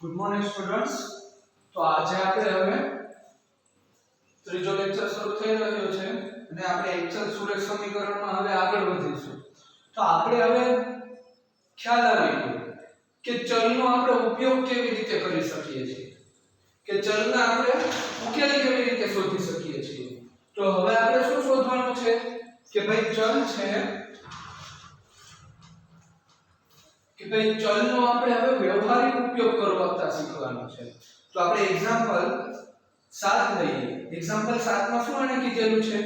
Good morning students. તો આજે આપણે હવે ત્રીજો લેક્ચર શરૂ થઈ રહ્યો છે અને આપણે એક્ચુઅલ સુરેખ સમીકરણમાં હવે આગળ વધીશું. તો આપણે હવે ખ્યાલ આવી ગયો કે ચલનો આપણે ઉપયોગ કેવી રીતે કરી શકીએ છીએ, કે ચલના આપણે ઉકેલ કેવી રીતે શોધી શકીએ છીએ. તો હવે આપણે શું શોધવાનું છે કે ભાઈ ચલ છે કે ભાઈ ચલનો આપણે હવે વ્યવહારિક ઉપયોગ કરતા શીખવાનું છે. તો આપણે એક્ઝામ્પલ 7 લઈએ. એક્ઝામ્પલ 7 માં શું એને કીધેલું છે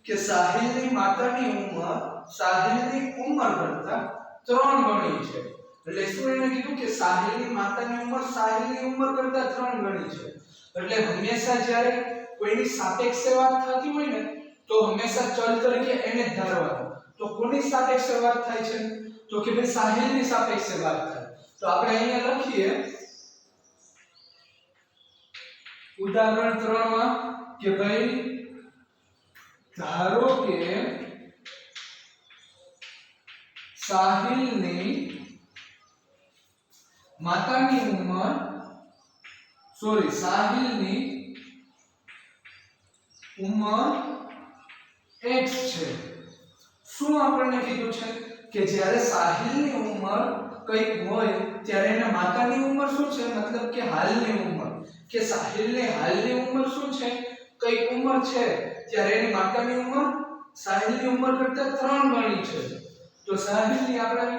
કે સાહિલની માતાની ઉંમર સાહિલની ઉંમર કરતા 3 ગણી છે. એટલે શું એને કીધું કે સાહિલની માતાની ઉંમર સાહિલની ઉંમર કરતા 3 ગણી છે. એટલે હંમેશા જ્યારે કોઈની સાપેક્ષે વાત થતી હોય ને તો હંમેશા ચલ તરીકે એને જ ધારવાનું. તો કોની સાપેક્ષે વાત થાય છે તો કે ભાઈ સાહિલની સાપેક્ષે વાત થાય. તો આપણે અહીંયા લખીએ ઉદાહરણ 3 માં કે ભાઈ ધારો કે સાહિલની માતાની ઉંમર સાહિલની ઉંમર x છે. શું આપણને કીધું છે કે જ્યારે સાહિલની ઉંમર કઈક હોય ત્યારે એના માતાની ઉંમર શું છે, મતલબ કે હાલની ઉંમર, કે સાહિલની હાલની ઉંમર શું છે, કઈક ઉંમર છે ત્યારે એની માતાની ઉંમર સાહિલની ઉંમર કરતા 3 ગણી છે. તો સાહિલની આપણે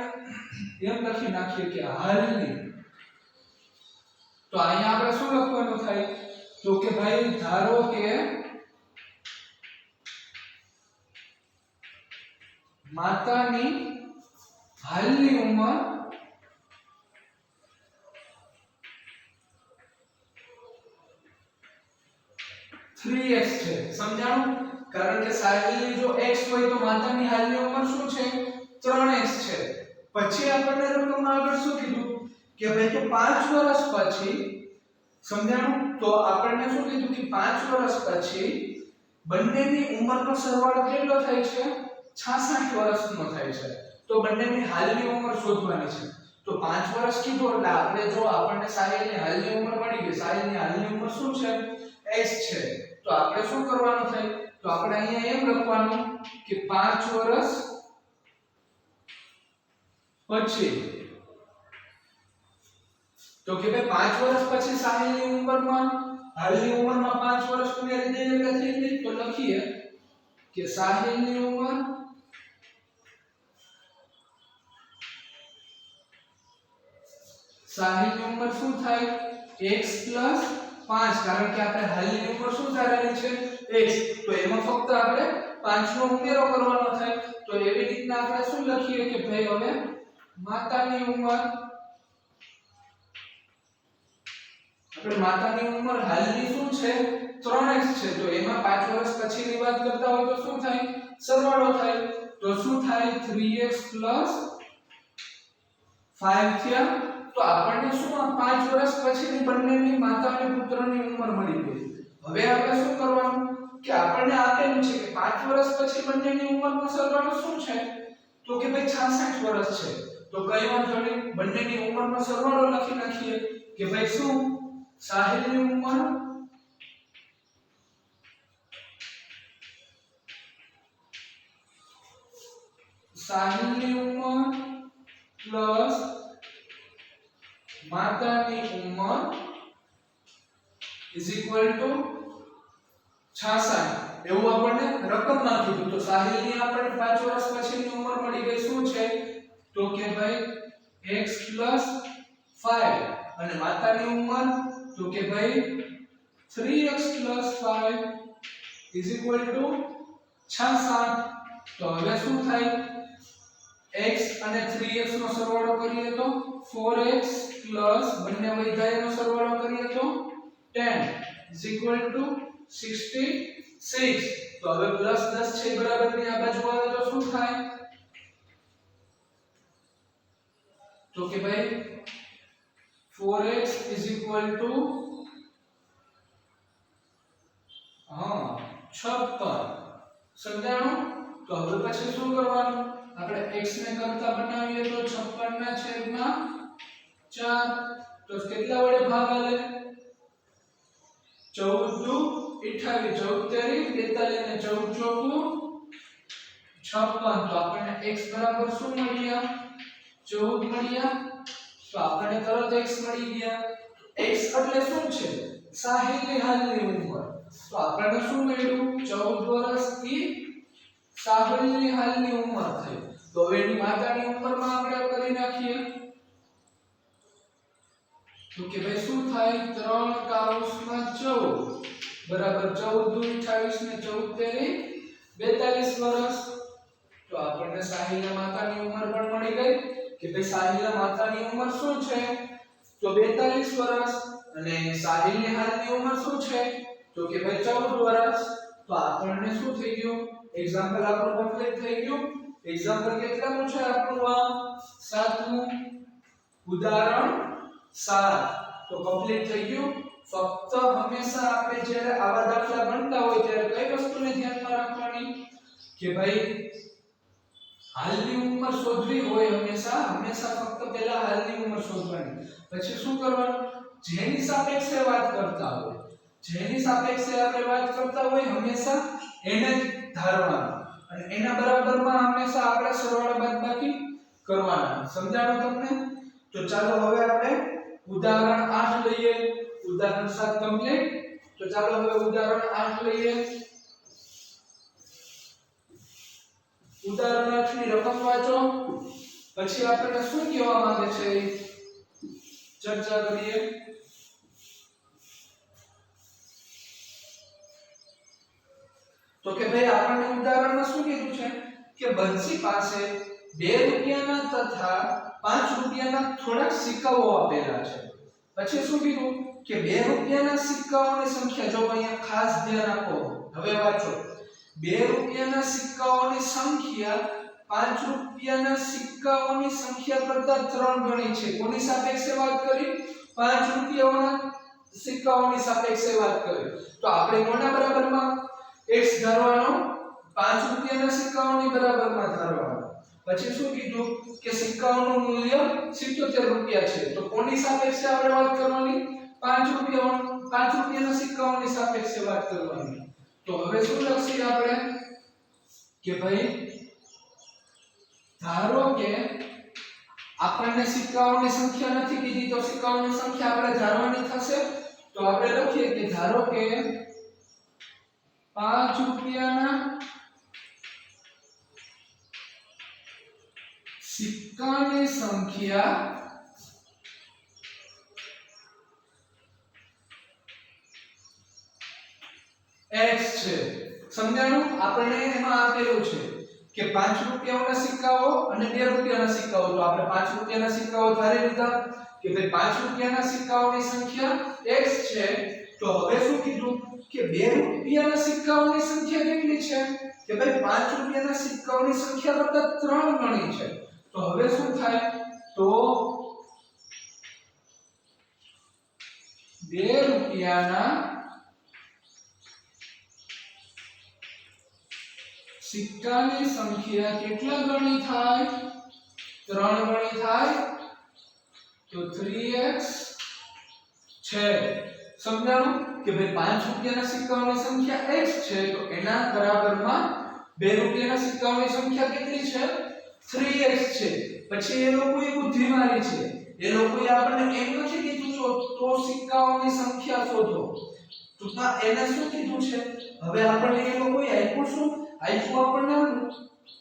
એમ લખી નાખીએ કે હાલની. તો અહીંયા આપણે શું લખવાનું થાય તો કે ભાઈ ધારો કે માતાની હાલની ઉંમર x છે. સમજાણું? કારણ કે સાહિલની જો x હોય તો માતાની હાલની ઉંમર શું છે 3x છે. પછી આપણને રકમમાં આગળ શું કીધું કે ભાઈ તો 5 વર્ષ પછી, સમજાણું? તો આપણને શું કીધું કે 5 વર્ષ પછી બંનેની ઉંમરનો સરવાળો કેટલો થાય છે 66 વર્ષનો થાય છે. તો બંનેની હાલની ઉંમર શોધવાની છે. તો 5 વર્ષ કીધું એટલે આપણે જો આપણને સાહિલની હાલની ઉંમર મળી ગઈ, સાહિલની હાલની ઉંમર શું છે x છે. તો આપણે શું કરવાનું થાય તો આપણે અહીંયા એમ લખવાનું કે 5 વર્ષ પછી, તો કે ભાઈ 5 વર્ષ પછી સાહિલની ઉંમરમાં હાલની ઉંમરમાં 5 વર્ષ ઉમેરી દઈએ એટલે થઈ જાય. તો લખીએ કે સાહિલની ઉંમર શું થાય x 5, કારણ કે આપણે હાલની ઉંમર શું ધારેલી છે x. તો એમાં ફક્ત આપણે 5 નો ઉમેરો કરવાનો થાય. તો એવી રીતના આપણે શું લખીએ કે ભાઈ હવે માતાની ઉંમર, આપણે માતાની ઉંમર હાલની શું છે 3x છે. તો એમાં 5 વર્ષ પછીની વાત કરતા હોય તો શું થાય સરવાળો થાય. તો શું થાય 3x 5 થયા. તો આપણને શું આ 5 વર્ષ પછીની બંનેની માતા અને પુત્રની ઉંમર મળી ગઈ. હવે આપણે શું કરવાનું કે આપણને આપેલું છે કે 5 વર્ષ પછી બંનેની ઉંમરનો સરવાળો શું છે તો કે ભાઈ 66 વર્ષ છે. તો કઈ વાંધો નહીં, બંનેની ઉંમરનો સરવાળો લખી નાખીએ કે ભાઈ શું સાહિલની ઉંમર પ્લસ માતાની ઉંમર ઇઝ ઇક્વલ ટુ 66. એવું આપણને રકમમાં કીધું. તો સાહિલની આપણને 5 વર્ષ પછીની ઉંમર મળી ગઈ શું છે તો કે ભાઈ x 5 અને માતાની ઉંમર તો કે ભાઈ 3x 5 ઇઝ ઇક્વલ ટુ 66. તો હવે શું થાય x અને 3x નો સરવાળો કરીએ તો 4x પ્લસ બંને વૈધાયનો સરવાળો કરીએ તો 10 ઇઝ ઇક્વલ ટુ 66. તો હવે પ્લસ 10 છે બરાબર ની આ બાજુ આવે તો શું થાય તો કે ભાઈ 4x ઇઝ ઇક્વલ ટુ 56. સમજાણું? તો હવે પછી શું કરવાનું આપણે x ને કરતા બનાવીએ તો 56 ના છેદમાં 4 તો કેટલા વડે ભાગ આલે 14 દુ 28 14 તેરી 42 ને 14 ચોકુ 56 તો આપણને x બરાબર શું મળ્યા 14 મળ્યા તો આપણને તરત x મળી ગયા x એટલે શું છે સાહિલની હાલની ઉંમર તો આપણને શું મળ્યું 14 વર્ષથી સાહિલની હાલની ઉંમર થઈ તો હવે એની માતાની ઉંમરમાં આપણે કરી નાખીએ તો કે ભાઈ શું થાય 3 કાઉસમાં 14 બરાબર 14 દુ 28 ને 14 તેરી 42 વર્ષ તો આપણને સાહિલના માતાની ઉંમર પણ મળી ગઈ કે ભાઈ સાહિલના માતાની ઉંમર શું છે તો 42 વર્ષ અને સાહિલની હાલની ઉંમર શું છે તો કે ભાઈ 14 વર્ષ તો આપણને શું થઈ ગયું એક્ઝામ્પલ આપણું કમ્પ્લીટ થઈ ગયું એક્ઝામ્પલ કેટલામું છે આપણું આ 7મું ઉદાહરણ 7 તો કમ્પ્લીટ થઈ ગયું ફક્ત હંમેશા આપણે જ્યારે આવા દાખલા ગણતા હોય ત્યારે કઈ વસ્તુને ધ્યાનમાં રાખવાની કે ભાઈ હાલની ઉંમર શોધવી હોય હંમેશા ફક્ત પહેલા હાલની ઉંમર શોધવાની પછી શું કરવાનું જેની સાપેક્ષે વાત કરતા આપણે વાત કરતા હોય હંમેશા એને જ ધારવાનું અને એના બરાબરમાં હંમેશા આપણે સરવાળા બાદબાકી કરવાના સમજાણું તમને તો ચાલો હવે આપણે ઉદાહરણ 8 લઈએ ઉદાહરણ 7 કમ્પ્લીટ તો ચાલો હવે ઉદાહરણ 8 લઈએ ઉદાહરણ 8 ની રકમ વાંચો પછી આપણે શું કહેવા માંગે છે ચર્ચા કરીએ તો કે ભાઈ આપણને ઉદાહરણમાં શું કીધું છે કે બંસી પાસે 2 રૂપિયાના તથા 5 રૂપિયાના થોડાક સિક્કાઓ આપેલા છે પછી શું કીધું કે 2 રૂપિયાના સિક્કાઓની સંખ્યા જો અહીંયા ખાસ ધ્યાન આપો હવે વાંચો 2 રૂપિયાના સિક્કાઓની સંખ્યા 5 રૂપિયાના સિક્કાઓની સંખ્યા કરતા 3 ગણી છે કોની સાપેક્ષે વાત કરી 5 રૂપિયાના સિક્કાઓની સાપેક્ષે વાત કરી તો આપણે કોના બરાબરમાં x ધારવાનો 5 રૂપિયાના સિક્કાઓની બરાબરમાં ધારવાનો પછી શું કીધું કે સિક્કાઓનું મૂલ્ય 77 રૂપિયા છે તો કોની સાપેક્ષે આપણે વાત કરવાની 5 રૂપિયાના સિક્કાઓની સાપેક્ષે વાત કરવાની તો હવે શું લખીએ આપણે કે ભાઈ ધારો કે આપણને સિક્કાઓની સંખ્યા નથી કીધી તો સિક્કાઓની સંખ્યા આપણે ધારવાની થશે તો આપણે લખીએ કે ધારો કે 5 રૂપિયાના સિક્કાની સંખ્યા x છે સમજાણું આપણને એમાં આપેલું છે કે 5 રૂપિયાના સિક્કાઓ અને 2 રૂપિયાના સિક્કાઓ તો આપણે 5 રૂપિયાના સિક્કાઓ ધારી લીધા કે ભાઈ 5 રૂપિયાના સિક્કાઓની સંખ્યા x છે તો હવે શું કીધું કે 2 રૂપિયાના સિક્કાઓની સંખ્યા કેટલી છે કે ભાઈ 5 રૂપિયાના સિક્કાઓની સંખ્યા કરતા 3 ગણી છે તો હવે શું થાય તો 2 રૂપિયાના સિક્કાની સંખ્યા કેટલા ગણી થાય 3 ગણી થાય તો 3x છે સમજાણું કે ભાઈ 5 રૂપિયાના સિક્કાઓની સંખ્યા x છે તો એના બરાબરમાં 2 રૂપિયાના સિક્કાઓની સંખ્યા કેટલી છે 3x છે પછી એ લોકોએ બુદ્ધિ મારી છે એ લોકોએ આપણને એમ નથી કીધું તો સિક્કાઓની સંખ્યા શોધો તો એને શું કીધું છે હવે આપણને એ લોકોએ આપ્યું આપણને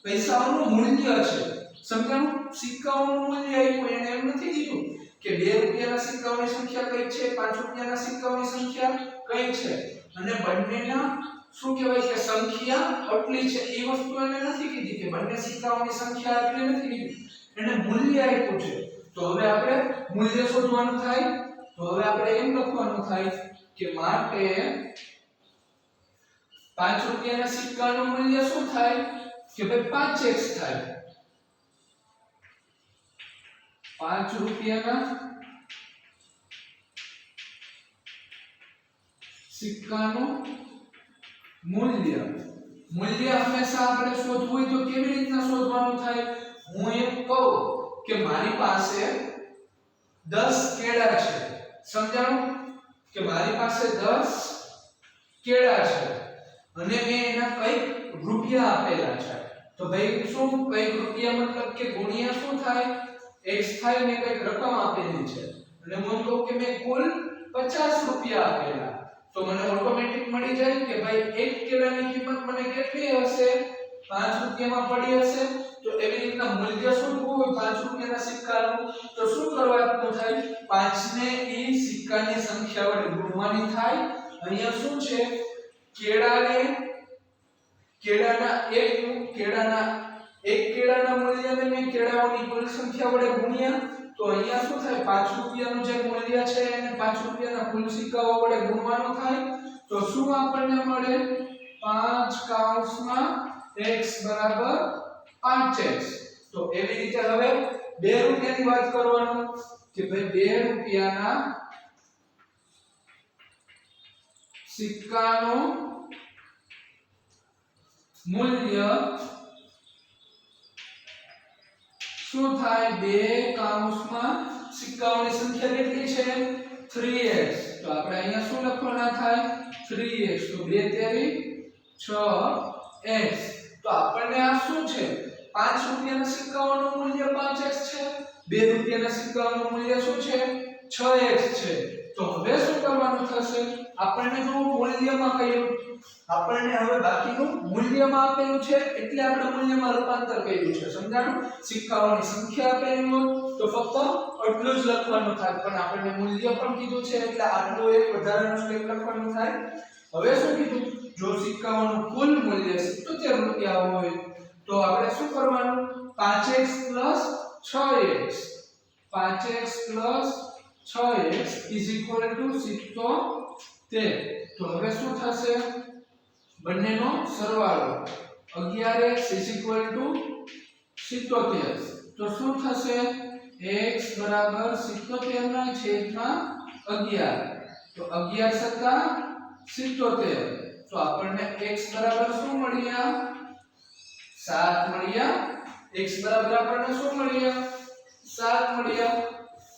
પૈસાનું મૂલ્ય છે સમજાણું સિક્કાઓનું મૂલ્ય આપ્યું એને એમ નથી કીધું કે 2 રૂપિયાના સિક્કાઓની સંખ્યા કઈ છે 5 રૂપિયાના સિક્કાઓની સંખ્યા કઈ છે અને બંનેના શું કહેવાય કે સંખ્યા આટલી છે એ વસ્તુ એને નથી કીધી કે બંને સિક્કાઓની સંખ્યા આટલી નથી કીધી એને મૂલ્ય આપ્યું છે તો હવે આપણે મૂલ્ય શોધવાનું થાય તો હવે આપણે એમ લખવાનું થાય કે માટે 5 રૂપિયાના સિક્કાનું મૂલ્ય શું થાય કે ભાઈ 5x થાય 5 રૂપિયાના સિક્કાનું મૂલ્ય હંમેશા આપણે શોધવું હોય તો કેવી રીતના શોધવાનું થાય હું એમ કહું કે મારી પાસે 10 કેળા છે સમજાણું કે મારી પાસે 10 કેળા છે અને મેં એના કઈક રૂપિયા આપેલા છે તો ભાઈ શું કઈક રૂપિયા મતલબ કે ગુણ્યા શું થાય x થાય ને કઈક રકમ આપેલી છે અને હું કહું કે મેં કુલ 50 રૂપિયા આપેલા તો મને ઓટોમેટિક મળી જાય કે ભાઈ એક કેળાની કિંમત મને કેટલી હશે 5 રૂપિયામાં પડી હશે તો એવી રીતના મૂલ્ય શોધવું હોય 5 રૂપિયાના સિક્કાનું તો શું કરવાનું થાય 5 ને ઈ સિક્કાની સંખ્યા વડે ગુણવાની થાય અહીંયા શું છે કેળાના મૂલ્યને મેં કેળાઓની કુલ સંખ્યા વડે ગુણ્યા તો અહીંયા શું થાય 5 રૂપિયાનું જે મૂલ્ય છે એને 5 રૂપિયાના કુલ સિક્કાઓ વડે ગુણવાનું થાય તો શું આપણને મળે 5 કૌંસમાં x બરાબર 5x તો એવી રીતે હવે 2 રૂપિયાની વાત કરવાનું કે ભાઈ 2 રૂપિયાના સિક્કાનું મૂલ્ય શું થાય 2 કૌંસમાં સિક્કાઓની સંખ્યા કેટલી છે 3x તો આપણે અહીંયા શું લખવાના થાય 3x તો 2 તેરી 6x તો આપણને આ શું છે 5 રૂપિયાના સિક્કાઓનું મૂલ્ય 5x છે 2 રૂપિયાના સિક્કાઓનું મૂલ્ય શું છે 6x છે તો હવે શું કરવાનું થશે આપણને જો મૂલ્યમાં કહ્યું આપણને હવે બાકીનું મૂલ્યમાં આપેલું છે એટલે આપણે મૂલ્યમાં રૂપાંતર કર્યું છે સમજાણું સિક્કાઓની સંખ્યા આપેલી હોય તો ફક્ત આટલું જ લખવાનું થાય પણ આપણને મૂલ્ય પણ કીધું છે એટલે આટલું એક વધારાનું સ્ટેપ લખવાનું થાય હવે શું કીધું જો સિક્કાઓનું કુલ મૂલ્ય 77 રૂપિયા હોય તો આપણે શું કરવાનું 5x 6x 5x 6x = 77 તો હવે શું થશે બંનેનો સરવાળો 11x = 77 તો શું થશે x બરાબર 77 ના છેદમાં 11 તો 11 * 77 તો આપણને x બરાબર શું મળ્યા 7 મળ્યા x બરાબર આપણને શું મળ્યા 7 મળ્યા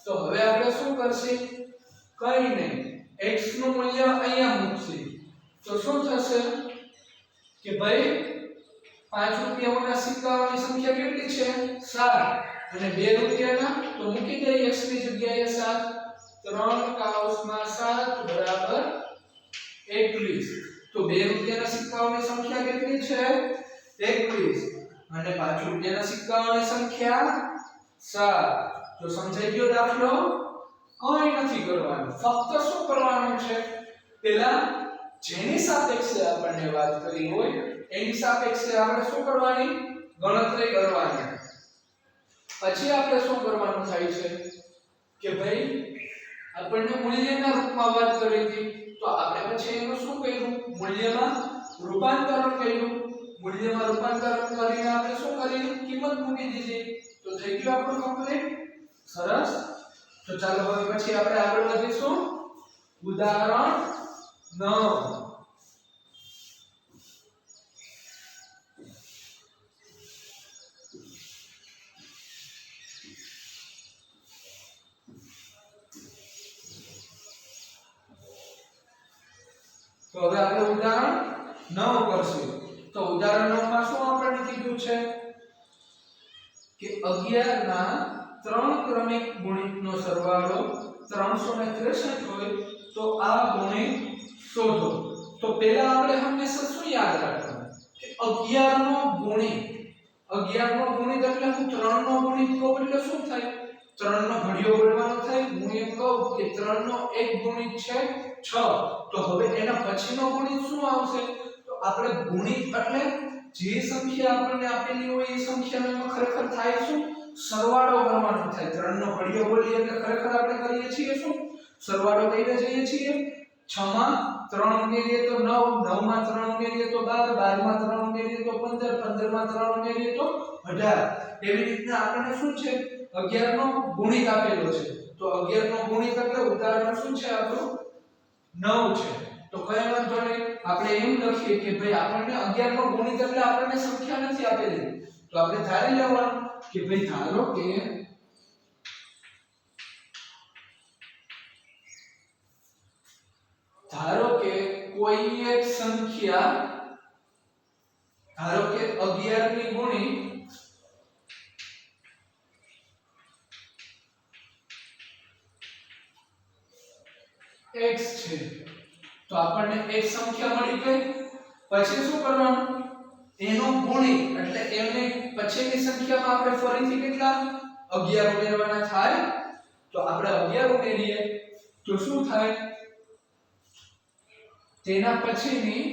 તો હવે આપણે શું કરશે કઈ નહીં x નું મૂલ્ય અહીંયા મૂકશે તો શું થશે કે ભાઈ 5 રૂપિયાના સિક્કાઓની સંખ્યા કેટલી છે 7 અને 2 રૂપિયાના તો મૂકી દઈએ x ની જગ્યાએ 7 3 કૌંસમાં 7 બરાબર 21 તો 2 રૂપિયાના સિક્કાઓની સંખ્યા કેટલી છે 21 અને 5 રૂપિયાના સિક્કાઓની સંખ્યા 7 તો સમજાઈ ગયો દાખલો કોઈ નથી કરવાનું ફક્ત શું કરવાનું છે પહેલા જેની સાપેક્ષે આપણને વાત કરી હોય એની સાપેક્ષે આપણે શું કરવાની ગણતરી કરવાની પછી આપણે શું કરવાનું થાય છે કે ભાઈ આપણને મૂલ્યના રૂપમાં વાત કરી હતી તો આપણે પછી એનું શું કર્યું મૂલ્યમાં રૂપાંતરણ કર્યું મૂલ્યમાં રૂપાંતરણ કરીને આપણે શું કર્યું કિંમત મૂકી દીધી તો થઈ ગયું આપણું કમ્પ્લીટ સરસ તો ચાલો હવે પછી આપણે આગળ વધીશું ઉદાહરણ 9 તો હવે આપણે ઉદાહરણ 9 કરશું તો ઉદાહરણ 9 માં શું આપણને કીધું છે કે 11 ના 3 ક્રમિક ગુણિતનો સરવાળો 363 હોય તો આ ગુણિત શોધો તો પહેલા આપણે હંમેશા શું યાદ રાખવાનું કે 11 નો ગુણિત એટલે હું 3 નો ગુણિત કહું એટલે શું થાય 3 નો ઘડિયો બોલવાનો થાય હું એમ કહું કે 3 નો એક ગુણિત છે 6 તો હવે એના પછીનો ગુણિત શું આવશે તો આપણે ગુણિત એટલે જે સંખ્યા આપણને આપેલી હોય એ સંખ્યાનો ખરેખર થાય શું સરવાળો કરવાનો થાય 3 નો ઘડિયો બોલીએ એટલે ખરેખર આપણે કરીએ છીએ શું સરવાળો કરીને જઈએ છીએ 6 માં 3 ઉમેરીએ તો 9 9 માં 3 ઉમેરીએ તો 12 12 માં 3 ઉમેરીએ તો 15 15 માં 3 ઉમેરીએ તો 18 એવી રીતના આપણને શું છે 11 નો ગુણિત આપેલો છે તો 11 નો ગુણિત એટલે ઉદાહરણ શું છે આપણું 9 છે તો કઈ વાંધો નહીં આપણે એમ લખીએ કે ભાઈ આપણને 11 નો ગુણિત એટલે આપણને સંખ્યા નથી આપેલી તો આપણે ધારી લેવાનું કે ભાઈ ધારો કે ધારો કે કોઈ એક સંખ્યા, ધારો કે 11 ની ગુણી x છે, તો આપણને એક સંખ્યા મળી ગઈ. પછી શું કરવાનું, એનો ગુણી એટલે એને પછીની સંખ્યામાં આપણે ફરીથી કેટલા 11 ઉમેરવાના થાય. તો આપણે 11 ઉમેરીએ તો શું થાય, તેના પછીની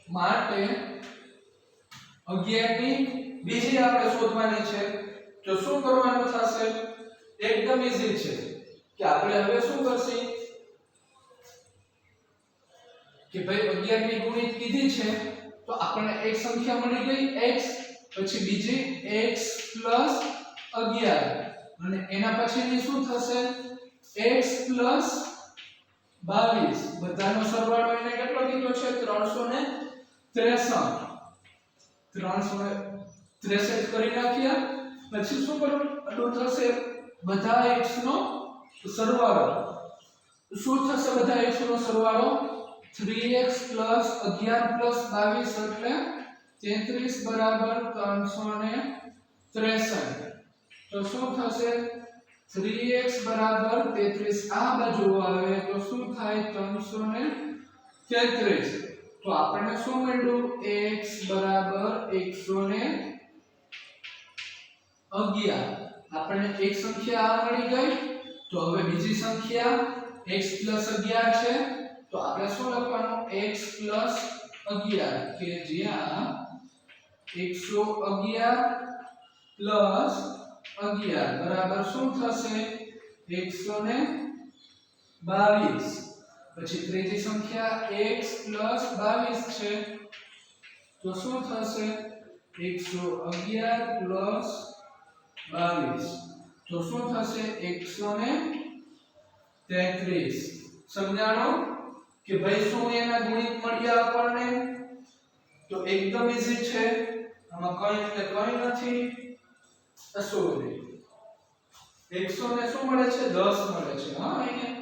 માટે 11 ની બીજી આપણે શોધવાની છે. તો શું કરવાનું થશે, એકદમ ઈઝી છે કે આપણે હવે શું કરશું કે ભાઈ 11 ની ગુણિત કીધી છે તો આપણને એક સંખ્યા મળી ગઈ x, પછી બીજી x + 11 અને એના પછીની શું થશે x + 22. બધાનો સરવાળો એને કેટલો કીધો છે 363 કરી નાખ્યા. પછી શું કરવાનું થશે, બધા x નો સરવાળો શું થશે, બધા x નો સરવાળો 3x + 11 + 22 એટલે 33 = 363. તો શું થશે, 3x = 33 આ બાજુ આવે તો શું થાય 333. તો આપણને શું મળ્યું, x = 111. આપણને એક સંખ્યા આ મળી ગઈ. તો હવે બીજી સંખ્યા x + 11 છે, તો આપણે શું લખવાનું, x + 11 કે જ્યાં 111 + 11 બરાબર શું થશે 122. પછી ત્રીજી સંખ્યા x + 22 છે, તો શું થશે 111 + 22 તો શું થશે 133. સમજાણો કે ભાઈ શું એના ગુણિત મળ્યા આપણને. તો એકદમ ઈઝી છે, આમાં કંઈ એટલે કંઈ નથી. સોરી 100 ને શું મળે છે 10 મળે છે. હા અહીંયા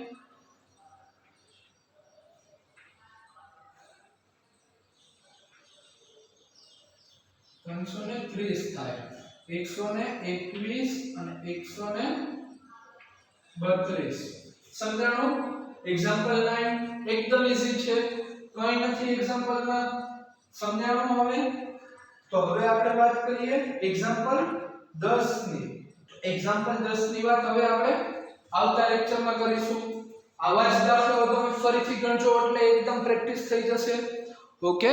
330 થાય. 121 અને 132. સમજાણો. એક્ઝામ્પલ 9 એકદમ ઈઝી છે, કંઈ નથી એક્ઝામ્પલમાં. સમજાણો હવે. તો હવે આપણે વાત કરીએ એક્ઝામ્પલ 10 ની. એક્ઝામ્પલ 10 ની વાત હવે આપણે આવતા લેક્ચરમાં કરીશું. આવા જ દાખલાઓ તમે ફરીથી ગણજો એટલે એકદમ પ્રેક્ટિસ થઈ જશે. ઓકે.